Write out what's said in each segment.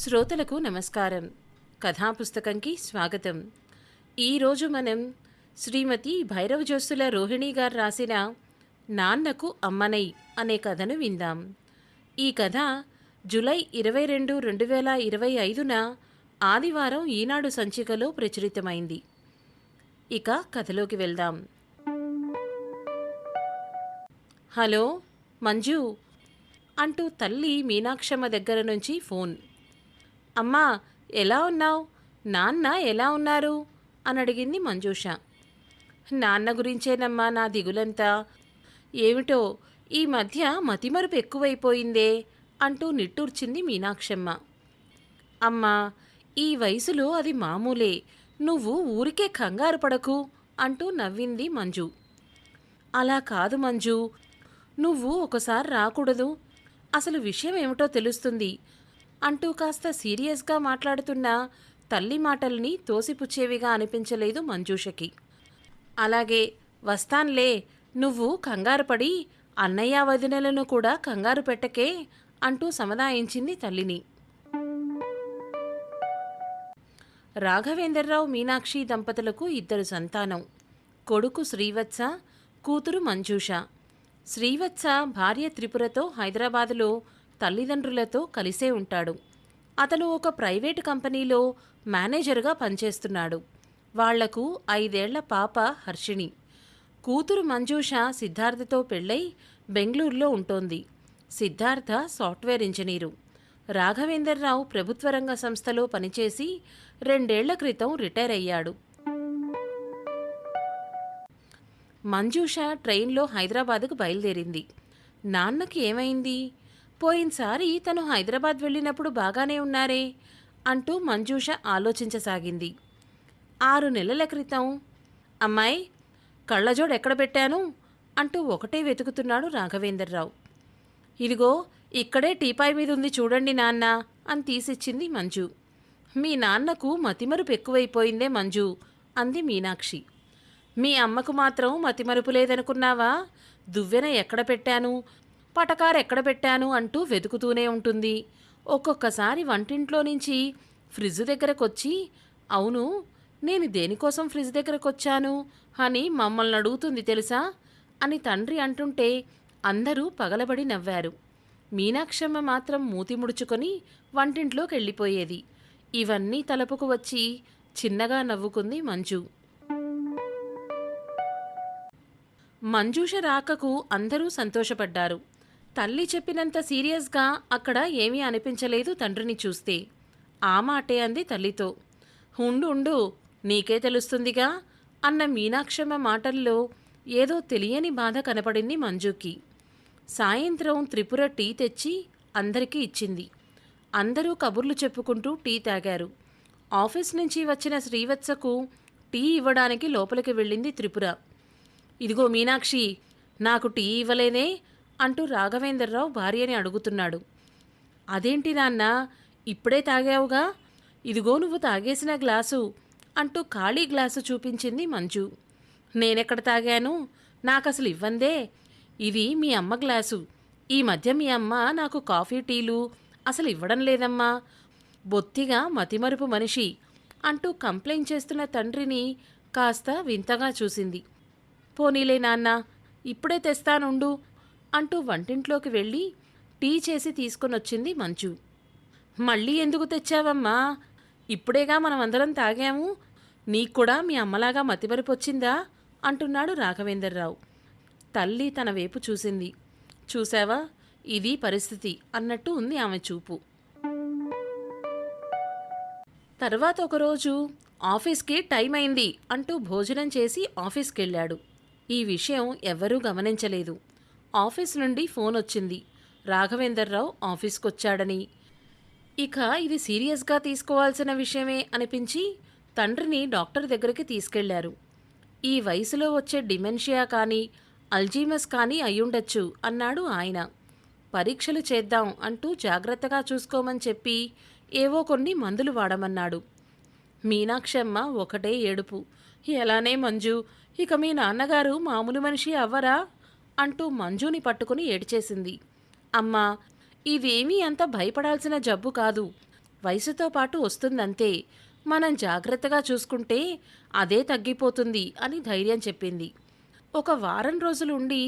శ్రోతలకు నమస్కారం. కథాపుస్తకంకి స్వాగతం. ఈరోజు మనం శ్రీమతి భైరవజోస్సుల రోహిణి గారు రాసిన నాన్నకు అమ్మనై అనే కథను విందాం. ఈ కథ జూలై 22, 2025న ఆదివారం ఈనాడు సంచికలో ప్రచురితమైంది. ఇక కథలోకి వెళ్దాం. హలో మంజు అంటూ తల్లి మీనాక్షమ్మ దగ్గర నుంచి ఫోన్. అమ్మా, ఎలా ఉన్నావు? నాన్న ఎలా ఉన్నారు అని అడిగింది మంజూష. నాన్న గురించేనమ్మా నా దిగులంతా. ఏమిటో ఈ మధ్య మతిమరుపు ఎక్కువైపోయిందే అంటూ నిట్టూర్చింది మీనాక్షమ్మ. అమ్మా, ఈ వయసులో అది మామూలే, నువ్వు ఊరికే కంగారు పడకు అంటూ నవ్వింది మంజు. అలా కాదు మంజు, నువ్వు ఒకసారి రాకూడదు, అసలు విషయం ఏమిటో తెలుస్తుంది అంటూ కాస్త సీరియస్గా మాట్లాడుతున్న తల్లి మాటల్ని తోసిపుచ్చేవిగా అనిపించలేదు మంజూషకి. అలాగే వస్తాన్లే, నువ్వు కంగారుపడి అన్నయ్య వదినలను కూడా కంగారు పెట్టకే అంటూ సముదాయించింది తల్లిని. రాఘవేంద్రరావు మీనాక్షి దంపతులకు 2 సంతానం. కొడుకు శ్రీవత్స, కూతురు మంజూష. శ్రీవత్స భార్య త్రిపురతో హైదరాబాదులో తల్లిదండ్రులతో కలిసే ఉంటాడు. అతను ఒక ప్రైవేటు కంపెనీలో మేనేజర్గా పనిచేస్తున్నాడు. వాళ్లకు 5 ఏళ్ల పాప హర్షిణి. కూతురు మంజూష సిద్ధార్థతో పెళ్ళై బెంగళూరులో ఉంటోంది. Siddhartha software engineer. రాఘవేంద్రరావు ప్రభుత్వ రంగ సంస్థలో పనిచేసి 2 ఏళ్ల క్రితం రిటైర్ అయ్యాడు. మంజూష ట్రైన్లో హైదరాబాదుకు బయలుదేరింది. నాన్నకి ఏమైంది? పోయినసారి తను హైదరాబాద్ వెళ్ళినప్పుడు బాగానే ఉన్నారే అంటూ మంజూష ఆలోచించసాగింది. 6 నెలల క్రితం, అమ్మాయి కళ్ళజోడు ఎక్కడ పెట్టాను అంటూ ఒకటే వెతుకుతున్నాడు రాఘవేంద్రరావు. ఇదిగో ఇక్కడే టీపాయ్ మీద ఉంది చూడండి నాన్న అని తీసిచ్చింది మంజు. మీ నాన్నకు మతిమరుపు ఎక్కువైపోయిందే మంజు అంది మీనాక్షి. మీ అమ్మకు మాత్రం మతిమరుపు లేదనుకున్నావా? దువ్వెన ఎక్కడ పెట్టాను, పటకారు ఎక్కడ పెట్టాను అంటూ వెతుకుతూనే ఉంటుంది. ఒక్కొక్కసారి వంటింట్లో నుంచి ఫ్రిడ్జ్ దగ్గరకొచ్చి, అవును నేను దేనికోసం ఫ్రిడ్జ్ దగ్గరకొచ్చాను అని మమ్మల్ని అడుగుతుంది తెలుసా అని తండ్రి అంటుంటే అందరూ పగలబడి నవ్వారు. మీనాక్షమ్మ మాత్రం మూతి ముడుచుకొని వంటింట్లోకి వెళ్ళిపోయేది. ఇవన్నీ తలపుకు వచ్చి చిన్నగా నవ్వుకుంది మంజు. మంజూష రాకకు అందరూ సంతోషపడ్డారు. తల్లి చెప్పినంత సీరియస్గా అక్కడ ఏమీ అనిపించలేదు తండ్రిని చూస్తే. ఆ మాటే అంది తల్లితో. ఉండు నీకే తెలుస్తుందిగా అన్న మీనాక్షమ్మ మాటల్లో ఏదో తెలియని బాధ కనపడింది మంజుకి. సాయంత్రం త్రిపుర టీ తెచ్చి అందరికీ ఇచ్చింది. అందరూ కబుర్లు చెప్పుకుంటూ టీ తాగారు. ఆఫీస్ నుంచి వచ్చిన శ్రీవత్సకు టీ ఇవ్వడానికి లోపలికి వెళ్ళింది త్రిపుర. ఇదిగో మీనాక్షి, నాకు టీ ఇవ్వలేనే అంటూ రాఘవేంద్రరావు భార్యని అడుగుతున్నాడు. అదేంటి నాన్న, ఇప్పుడే తాగావుగా, ఇదిగో నువ్వు తాగేసిన గ్లాసు అంటూ ఖాళీ గ్లాసు చూపించింది మంజు. నేనెక్కడ తాగాను, నాకసలు ఇవ్వందే, ఇది మీ అమ్మ గ్లాసు. ఈ మధ్య మీ అమ్మ నాకు కాఫీ టీలు అసలు ఇవ్వడం లేదమ్మా, బొత్తిగా మతిమరుపు మనిషి అంటూ కంప్లైంట్ చేస్తున్న తండ్రిని కాస్త వింతగా చూసింది. పోనీలే నాన్న, ఇప్పుడే తెస్తానుండు అంటూ వంటింట్లోకి వెళ్ళి టీ చేసి తీసుకొనొచ్చింది మంజు. మళ్ళీ ఎందుకు తెచ్చావమ్మా? ఇప్పుడేగా మనమందరం తాగాము, నీకు కూడా మీ అమ్మలాగా మతిమరుపొచ్చిందా అంటున్నాడు రాఘవేంద్రరావు. తల్లి తన వైపు చూసింది. చూసావా, ఇది పరిస్థితి అన్నట్టు ఉంది ఆమె చూపు. తర్వాత ఒకరోజు ఆఫీస్కి టైం అయింది అంటూ భోజనం చేసి ఆఫీస్కెళ్ళాడు. ఈ విషయం ఎవ్వరూ గమనించలేదు. ఆఫీస్ నుండి ఫోన్ వచ్చింది, రాఘవేంద్రరావు ఆఫీస్కొచ్చాడని. ఇక ఇది సీరియస్గా తీసుకోవాల్సిన విషయమే అనిపించి తండ్రిని డాక్టర్ దగ్గరికి తీసుకెళ్లారు. ఈ వయసులో వచ్చే డిమెన్షియా కానీ అల్జీమస్ కానీ అయ్యుండొచ్చు అన్నాడు ఆయన. పరీక్షలు చేద్దాం అంటూ జాగ్రత్తగా చూసుకోమని చెప్పి ఏవో కొన్ని మందులు వాడమన్నాడు. మీనాక్షమ్మ ఒకటే ఏడుపు. ఎలానే మంజు, ఇక మీ నాన్నగారు మామూలు మనిషి అవ్వరా అంటూ మంజుని పట్టుకుని ఏడ్చేసింది. అమ్మా, ఇదేమీ అంత భయపడాల్సిన జబ్బు కాదు. వయసుతో పాటు వస్తుందంతే. మనం జాగ్రత్తగా చూసుకుంటే అదే తగ్గిపోతుంది అని ధైర్యం చెప్పింది. ఒక వారం రోజులు ఉండి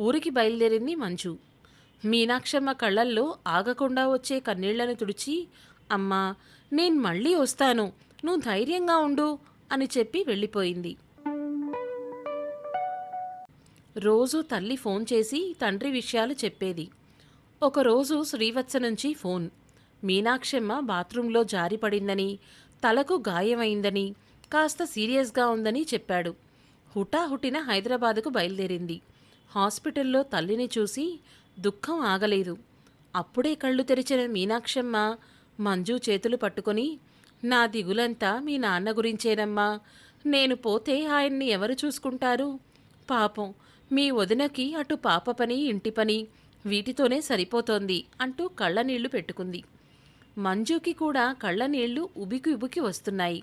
ఊరికి బయలుదేరింది మంజు. మీనాక్షమ్మ కళ్ళల్లో ఆగకుండా వచ్చే కన్నీళ్లను తుడిచి, అమ్మా, నేను మళ్ళీ వస్తాను, నువ్వు ధైర్యంగా ఉండు అని చెప్పి వెళ్ళిపోయింది. రోజూ తల్లి ఫోన్ చేసి తండ్రి విషయాలు చెప్పేది. ఒకరోజు శ్రీవత్స నుంచి ఫోన్. మీనాక్షమ్మ బాత్రూంలో జారిపడిందని, తలకు గాయమైందని, కాస్త సీరియస్గా ఉందని చెప్పాడు. హుటాహుటిన హైదరాబాదుకు బయలుదేరింది. హాస్పిటల్లో తల్లిని చూసి దుఃఖం ఆగలేదు. అప్పుడే కళ్ళు తెరిచిన మీనాక్షమ్మ మంజు చేతులు పట్టుకొని, నా దిగులంతా మీ నాన్న గురించేనమ్మా, నేను పోతే ఆయన్ని ఎవరు చూసుకుంటారు? పాపం మీ వదినకి అటు పాప పని, ఇంటి పని వీటితోనే సరిపోతోంది అంటూ కళ్ళనీళ్లు పెట్టుకుంది. మంజుకి కూడా కళ్ళనీళ్లు ఉబికి ఉబికి వస్తున్నాయి.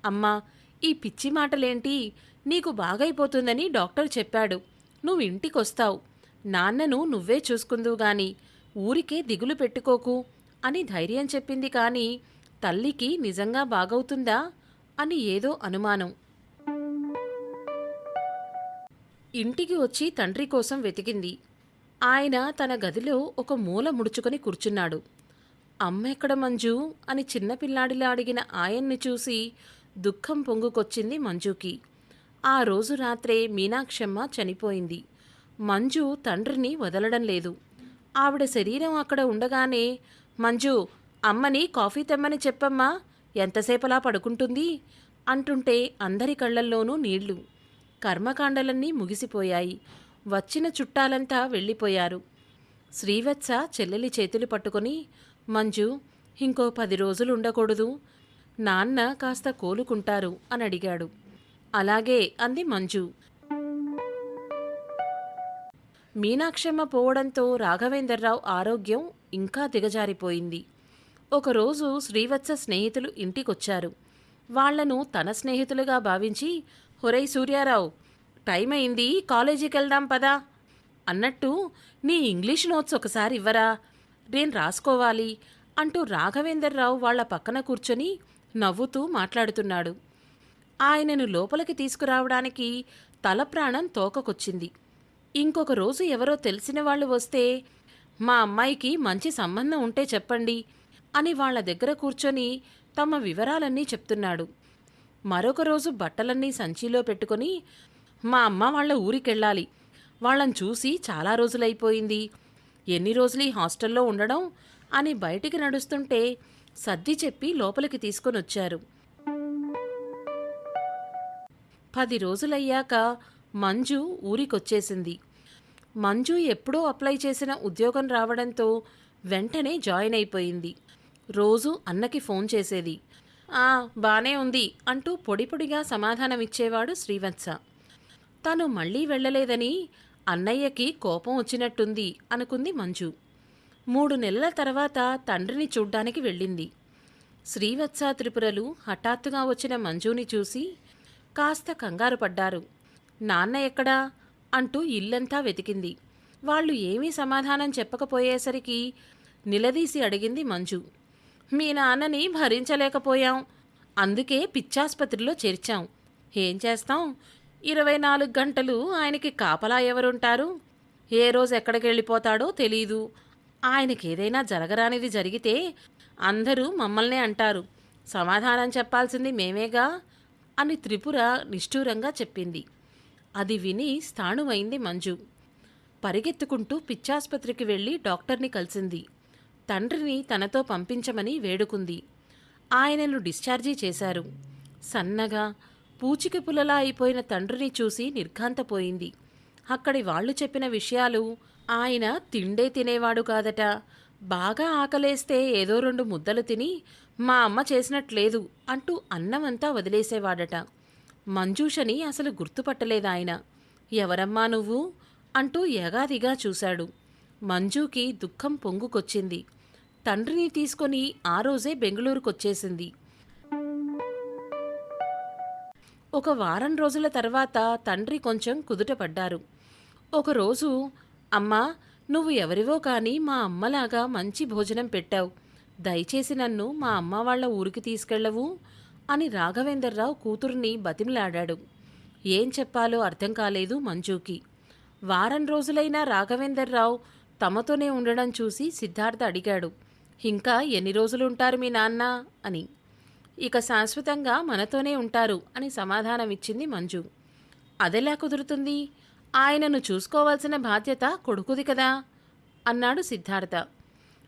అమ్మా, ఈ పిచ్చి మాటలేంటి? నీకు బాగైపోతుందని డాక్టర్ చెప్పాడు. నువ్వు ఇంటికొస్తావు. నాన్నను నువ్వే చూసుకుందువు గాని ఊరికే దిగులు పెట్టుకోకు అని ధైర్యం చెప్పింది. కానీ తల్లికి నిజంగా బాగవుతుందా అని ఏదో అనుమానం. ఇంటికి వచ్చి తండ్రి కోసం వెతికింది. ఆయన తన గదిలో ఒక మూల ముడుచుకొని కూర్చున్నాడు. అమ్మెక్కడ మంజు అని చిన్నపిల్లాడిలా అడిగిన ఆయన్ని చూసి దుఃఖం పొంగుకొచ్చింది మంజుకి. ఆ రోజు రాత్రే మీనాక్షమ్మ చనిపోయింది. మంజు తండ్రిని వదలడం లేదు. ఆవిడ శరీరం అక్కడ ఉండగానే, మంజు, అమ్మని కాఫీ తెమ్మని చెప్పమ్మా, ఎంతసేపలా పడుకుంటుంది అంటుంటే అందరి కళ్ళల్లోనూ నీళ్లు. కర్మకాండలన్నీ ముగిసిపోయాయి. వచ్చిన చుట్టాలంతా వెళ్ళిపోయారు. శ్రీవత్స చెల్లెలి చేతులు పట్టుకొని, మంజు, ఇంకో 10 రోజులు ఉండకూడదు? నాన్న కాస్త కోలుకుంటారు అని అడిగాడు. అలాగే అంది మంజు. మీనాక్షమ్మ పోవడంతో రాఘవేంద్రరావు ఆరోగ్యం ఇంకా దిగజారిపోయింది. ఒకరోజు శ్రీవత్స స్నేహితులు ఇంటికొచ్చారు. వాళ్లను తన స్నేహితులుగా భావించి, ఒరేయ్ సూర్యారావు, టైం అయింది, కాలేజీకెళ్దాం పదా అన్నట్టు నీ ఇంగ్లీష్ నోట్స్ ఒకసారి ఇవ్వరా, నేను రాసుకోవాలి అంటూ రాఘవేంద్రరావు వాళ్ల పక్కన కూర్చొని నవ్వుతూ మాట్లాడుతున్నాడు. ఆయనను లోపలికి తీసుకురావడానికి తల ప్రాణం తోకకొచ్చింది. ఇంకొక రోజు ఎవరో తెలిసిన వాళ్ళు వస్తే, మా అమ్మాయికి మంచి సంబంధం ఉంటే చెప్పండి అని వాళ్ల దగ్గర కూర్చొని తమ వివరాలన్నీ చెప్తున్నాడు. మరొక రోజు బట్టలన్నీ సంచిలో పెట్టుకొని, మా అమ్మ వాళ్ళ ఊరికెళ్ళాలి, వాళ్ళని చూసి చాలా రోజులైపోయింది, ఎన్ని రోజులు ఈ హాస్టల్లో ఉండడం అని బయటికి నడుస్తుంటే సర్ది చెప్పి లోపలికి తీసుకొనొచ్చారు. 10 రోజులయ్యాక మంజు ఊరికొచ్చేసింది. మంజు ఎప్పుడో అప్లై చేసిన ఉద్యోగం రావడంతో వెంటనే జాయిన్ అయిపోయింది. రోజు అన్నకి ఫోన్ చేసేది. బానే ఉంది అంటూ పొడి పొడిగా సమాధానమిచ్చేవాడు శ్రీవత్స. తను మళ్ళీ వెళ్ళలేదని అన్నయ్యకి కోపం వచ్చినట్టుంది అనుకుంది మంజు. 3 నెలల తర్వాత తండ్రిని చూడ్డానికి వెళ్ళింది. శ్రీవత్స, త్రిపురలు హఠాత్తుగా వచ్చిన మంజుని చూసి కాస్త కంగారు పడ్డారు. నాన్న ఎక్కడా అంటూ ఇల్లంతా వెతికింది. వాళ్ళు ఏమీ సమాధానం చెప్పకపోయేసరికి నిలదీసి అడిగింది మంజు. మీ నాన్నని భరించలేకపోయాం, అందుకే పిచ్చాసుపత్రిలో చేర్చాం. ఏం చేస్తాం, 24 గంటలు ఆయనకి కాపలా ఎవరుంటారు? ఏ రోజు ఎక్కడికి వెళ్ళిపోతాడో తెలీదు. ఆయనకేదైనా జరగరానిది జరిగితే అందరూ మమ్మల్నే అంటారు, సమాధానం చెప్పాల్సింది మేమేగా అని త్రిపుర నిష్ఠూరంగా చెప్పింది. అది విని స్థాణువైంది మంజు. పరిగెత్తుకుంటూ పిచ్చాసుపత్రికి వెళ్ళి డాక్టర్ని కలిసింది. తండ్రిని తనతో పంపించమని వేడుకుంది. ఆయనను డిశ్చార్జీ చేశారు. సన్నగా పూచిక పుల్లలా అయిపోయిన తండ్రిని చూసి నిర్ఘాంతపోయింది. అక్కడి వాళ్లు చెప్పిన విషయాలు, ఆయన తిండే తినేవాడు కాదట, బాగా ఆకలేస్తే ఏదో 2 ముద్దలు తిని మా అమ్మ చేసినట్లేదు అంటూ అన్నమంతా వదిలేసేవాడట. మంజూషని అసలు గుర్తుపట్టలేదాయన. ఎవరమ్మా నువ్వు అంటూ యగాదిగా చూశాడు. మంజుకి దుఃఖం పొంగుకొచ్చింది. తండ్రిని తీసుకొని ఆ రోజే బెంగళూరుకొచ్చేసింది. ఒక వారం రోజుల తర్వాత తండ్రి కొంచెం కుదుటపడ్డారు. ఒకరోజు, అమ్మా, నువ్వు ఎవరివో కానీ మా అమ్మలాగా మంచి భోజనం పెట్టావు, దయచేసి నన్ను మా అమ్మ వాళ్ళ ఊరికి తీసుకెళ్ళవు అని రాఘవేంద్రరావు కూతుర్ని బతిమలాడాడు. ఏం చెప్పాలో అర్థం కాలేదు మంజుకి. వారం రోజులైనా రాఘవేంద్రరావు తమతోనే ఉండడం చూసి సిద్ధార్థ అడిగాడు, ఇంకా ఎన్ని రోజులుంటారు మీ నాన్న అని. ఇక శాశ్వతంగా మనతోనే ఉంటారు అని సమాధానమిచ్చింది మంజు. అదెలా కుదురుతుంది? ఆయనను చూసుకోవాల్సిన బాధ్యత కొడుకుది కదా అన్నాడు సిద్ధార్థ.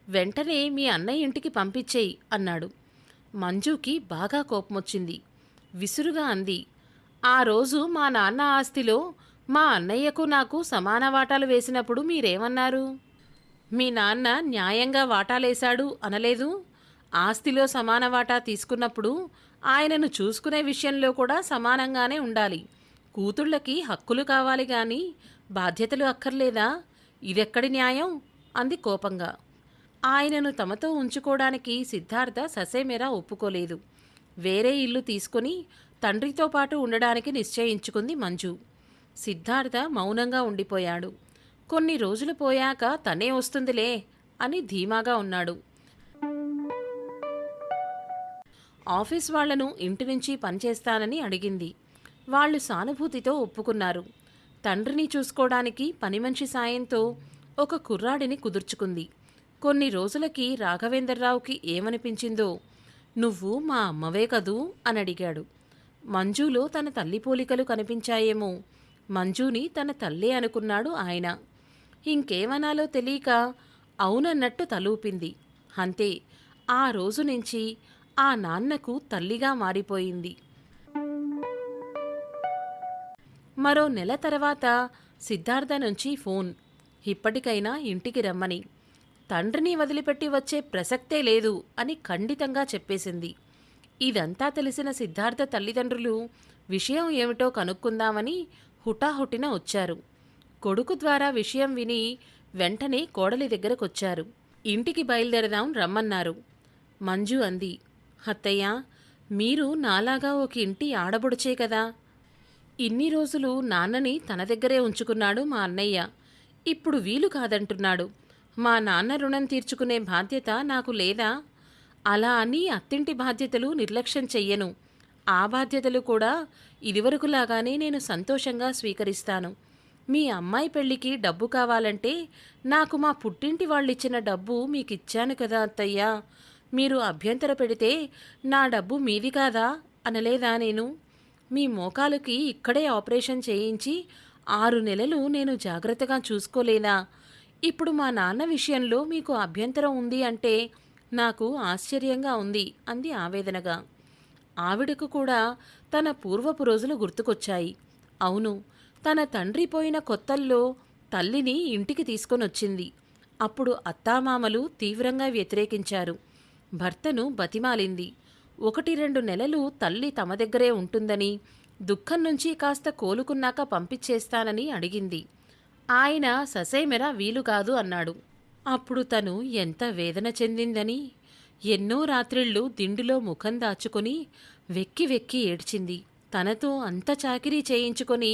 వెంటనే మీ అన్నయ్య ఇంటికి పంపించేయి అన్నాడు. మంజుకి బాగా కోపమొచ్చింది. విసురుగా అంది, ఆ రోజు మా నాన్న ఆస్తిలో మా అన్నయ్యకు నాకు సమాన వాటాలు వేసినప్పుడు మీరేమన్నారు? మీ నాన్న న్యాయంగా వాటాలేశాడు అనలేదు? ఆస్తిలో సమాన వాటా తీసుకున్నప్పుడు ఆయనను చూసుకునే విషయంలో కూడా సమానంగానే ఉండాలి. కూతుళ్ళకి హక్కులు కావాలి గాని బాధ్యతలు అక్కర్లేదా? ఇదెక్కడి న్యాయం అంది కోపంగా. ఆయనను తమతో ఉంచుకోవడానికి సిద్ధార్థ ససేమెరా ఒప్పుకోలేదు. వేరే ఇల్లు తీసుకుని తండ్రితో పాటు ఉండడానికి నిశ్చయించుకుంది మంజు. సిద్ధార్థ మౌనంగా ఉండిపోయాడు. కొన్ని రోజులు పోయాక తనే వస్తుందిలే అని ధీమాగా ఉన్నాడు. ఆఫీస్ వాళ్లను ఇంటి నుంచి పనిచేస్తానని అడిగింది. వాళ్ళు సానుభూతితో ఒప్పుకున్నారు. తండ్రిని చూసుకోవడానికి పనిమనిషి సాయంతో ఒక కుర్రాడిని కుదుర్చుకుంది. కొన్ని రోజులకి రాఘవేంద్రరావుకి ఏమనిపించిందో, నువ్వు మా అమ్మవే కదూ అని అడిగాడు. మంజులో తన తల్లి పోలికలు కనిపించాయేమో. మంజుని తన తల్లే అనుకున్నాడు ఆయన. ఇంకేమనాలో తెలియక అవునన్నట్టు తలూపింది. అంతే, ఆ రోజు నుంచి ఆ నాన్నకు తల్లిగా మారిపోయింది. మరో నెల తర్వాత సిద్ధార్థ నుంచి ఫోన్. ఇప్పటికైనా ఇంటికి రమ్మని. తండ్రిని వదిలిపెట్టి వచ్చే ప్రసక్తే లేదు అని ఖండితంగా చెప్పేసింది. ఇదంతా తెలిసిన సిద్ధార్థ తల్లిదండ్రులు విషయం ఏమిటో కనుక్కుందామని హుటాహుటిన వచ్చారు. కొడుకు ద్వారా విషయం విని వెంటనే కోడలి దగ్గరకొచ్చారు. ఇంటికి బయలుదేరదాం రమ్మన్నారు. మంజు అంది, అత్తయ్య, మీరు నాలాగా ఒక ఇంటి ఆడబొడుచే కదా. ఇన్ని రోజులు నాన్నని తన దగ్గరే ఉంచుకున్నాడు మా అన్నయ్య. ఇప్పుడు వీలు కాదంటున్నాడు. మా నాన్న రుణం తీర్చుకునే బాధ్యత నాకు లేదా? అలా అని అత్తింటి బాధ్యతలు నిర్లక్ష్యం చెయ్యను. ఆ బాధ్యతలు కూడా ఇదివరకులాగానే నేను సంతోషంగా స్వీకరిస్తాను. మీ అమ్మాయి పెళ్లికి డబ్బు కావాలంటే నాకు మా పుట్టింటి వాళ్ళిచ్చిన డబ్బు మీకిచ్చాను కదా అత్తయ్యా. మీరు అభ్యంతర పెడితే నా డబ్బు మీది కాదా అనలేదా నేను? మీ మోకాలుకి ఇక్కడే ఆపరేషన్ చేయించి 6 నెలలు నేను జాగ్రత్తగా చూసుకోలేనా? ఇప్పుడు మా నాన్న విషయంలో మీకు అభ్యంతరం ఉంది అంటే నాకు ఆశ్చర్యంగా ఉంది అంది ఆవేదనగా. ఆవిడకు కూడా తన పూర్వపు రోజులు గుర్తుకొచ్చాయి. అవును, తన తండ్రి పోయిన కొత్తల్లో తల్లిని ఇంటికి తీసుకొనొచ్చింది. అప్పుడు అత్తామామలు తీవ్రంగా వ్యతిరేకించారు. భర్తను బతిమాలింది. 1-2 నెలలు తల్లి తమ దగ్గరే ఉంటుందని, దుఃఖం నుంచి కాస్త కోలుకున్నాక పంపించేస్తానని అడిగింది. ఆయన ససేమెరా వీలు కాదు అన్నాడు. అప్పుడు తను ఎంత వేదన చెందిందని, ఎన్నో రాత్రిళ్ళు దిండులో ముఖం దాచుకొని వెక్కి వెక్కి ఏడ్చింది. తనతో అంత చాకిరీ చేయించుకొని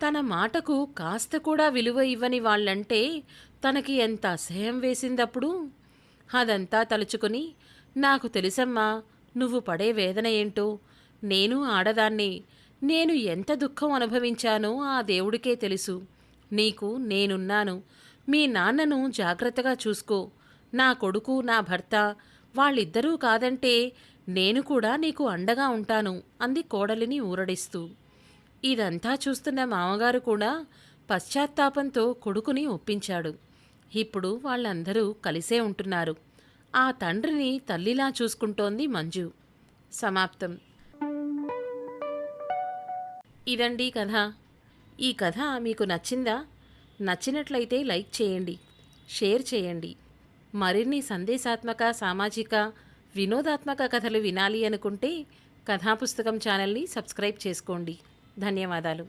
తన మాటకు కాస్త కూడా విలువ ఇవ్వని వాళ్ళంటే తనకి ఎంత అసహ్యం వేసిందప్పుడు. అదంతా తలుచుకొని, నాకు తెలుసమ్మా నువ్వు పడే వేదన ఏంటో. నేను ఆడదాన్నే. నేను ఎంత దుఃఖం అనుభవించానో ఆ దేవుడికే తెలుసు. నీకు నేనున్నాను. మీ నాన్నను జాగ్రత్తగా చూసుకో. నా కొడుకు, నా భర్త వాళ్ళిద్దరూ కాదంటే నేను కూడా నీకు అండగా ఉంటాను అంది కోడలిని ఊరడిస్తూ. ఇదంతా చూస్తున్న మామగారు కూడా పశ్చాత్తాపంతో కొడుకుని ఒప్పించాడు. ఇప్పుడు వాళ్ళందరూ కలిసే ఉంటున్నారు. ఆ తండ్రిని తల్లిలా చూసుకుంటోంది మంజు. సమాప్తం. ఇదండి కథ. ఈ కథ మీకు నచ్చిందా? నచ్చినట్లయితే లైక్ చేయండి, షేర్ చేయండి. మరిన్ని సందేశాత్మక, సామాజిక, వినోదాత్మక కథలు వినాలి అనుకుంటే కథాపుస్తకం ఛానల్ని సబ్స్క్రైబ్ చేసుకోండి. ధన్యవాదాలు.